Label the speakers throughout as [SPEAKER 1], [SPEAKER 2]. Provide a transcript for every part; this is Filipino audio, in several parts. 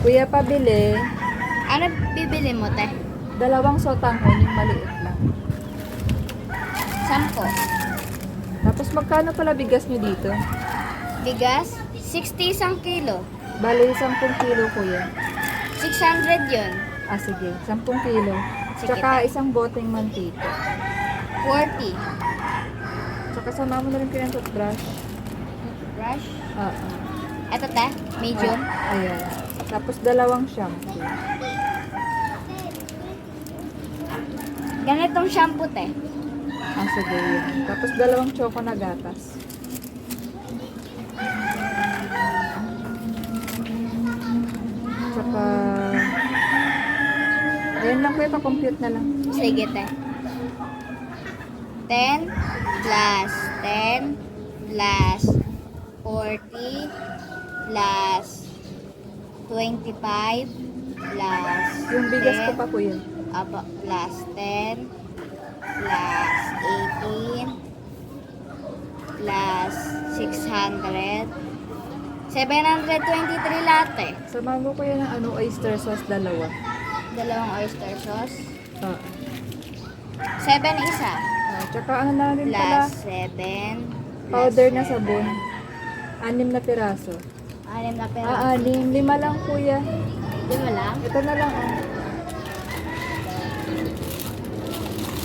[SPEAKER 1] Kuya, pabili.
[SPEAKER 2] Ano bibili mo, te?
[SPEAKER 1] Dalawang sotanghon, yung maliit lang.
[SPEAKER 2] 10.
[SPEAKER 1] Tapos magkano pala bigas nyo dito?
[SPEAKER 2] Bigas, 60 isang kilo.
[SPEAKER 1] Bali, 10 kilo, kuya.
[SPEAKER 2] 600 yun.
[SPEAKER 1] Ah, sige. 10 kilo.
[SPEAKER 2] Sige,
[SPEAKER 1] Tsaka
[SPEAKER 2] te.
[SPEAKER 1] isang boteng mantika.
[SPEAKER 2] 40.
[SPEAKER 1] Tsaka sama mo na rin kayong toothbrush.
[SPEAKER 2] Brush.
[SPEAKER 1] Oo.
[SPEAKER 2] Eto, te. Medium.
[SPEAKER 1] Ayan. Tapos dalawang shampoo.
[SPEAKER 2] Ganitong shampoo, te.
[SPEAKER 1] Ah, sige. Yan. Tapos dalawang choco na gatas. Tsaka... Ayan lang kuya, pa-compute na lang.
[SPEAKER 2] Sige, te. 10 plus 10 plus 40 plus 25 plus
[SPEAKER 1] Yung bigas ko
[SPEAKER 2] 10,
[SPEAKER 1] pa kuya.
[SPEAKER 2] Apo, plus 10 plus 18 plus 600 723 lahat eh.
[SPEAKER 1] Samahan mo kuya ng oyster sauce, dalawa.
[SPEAKER 2] Dalawang oyster sauce.
[SPEAKER 1] Ah.
[SPEAKER 2] 7 isa.
[SPEAKER 1] Tsaka ano na rin pala,
[SPEAKER 2] Plus 7.
[SPEAKER 1] powder na sabon. 6 na piraso.
[SPEAKER 2] 6 na pera.
[SPEAKER 1] Ah, 6. 5 lang kuya.
[SPEAKER 2] Di ba lang?
[SPEAKER 1] Ito na lang oh.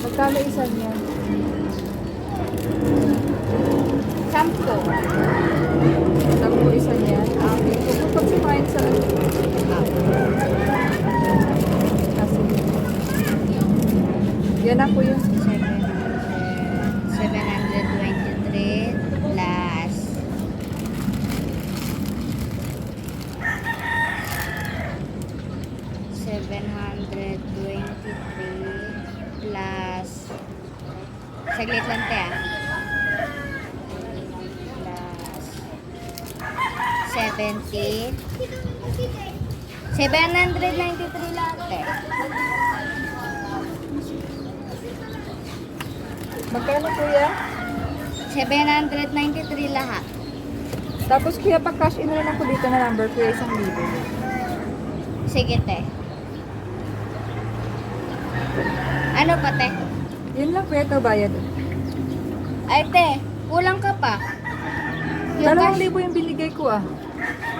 [SPEAKER 1] Magkano isa niya?
[SPEAKER 2] 10.
[SPEAKER 1] 10 isa niya. Ah, okay. Pag sumain sa ano? Kasi. Yan na kuya.
[SPEAKER 2] 723 plus 723 plus saglit lang te plus 70 793 lahat eh.
[SPEAKER 1] Magkano kuya?
[SPEAKER 2] 793 lahat.
[SPEAKER 1] Tapos kuya, pag cash in na rin ako dito na number kuya, 1,000.
[SPEAKER 2] Sige te. Ano pa te?
[SPEAKER 1] Yun lang kuya, ito bayad.
[SPEAKER 2] Ay te, kulang ka pa. Yung
[SPEAKER 1] 2,000 yung binigay ko ah.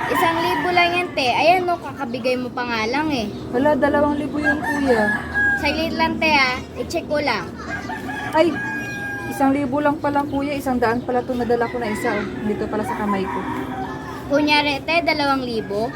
[SPEAKER 2] 1,000 lang yan te. Ayan no, kakabigay mo pa nga lang eh.
[SPEAKER 1] Wala, 2,000 yun kuya.
[SPEAKER 2] Saglit lang te ah. I-check ko lang.
[SPEAKER 1] Ay, 1,000 lang pala kuya. 100 pala itong nadala ko na isa. Oh. Dito pala sa kamay ko.
[SPEAKER 2] Kunyari te, 2,000.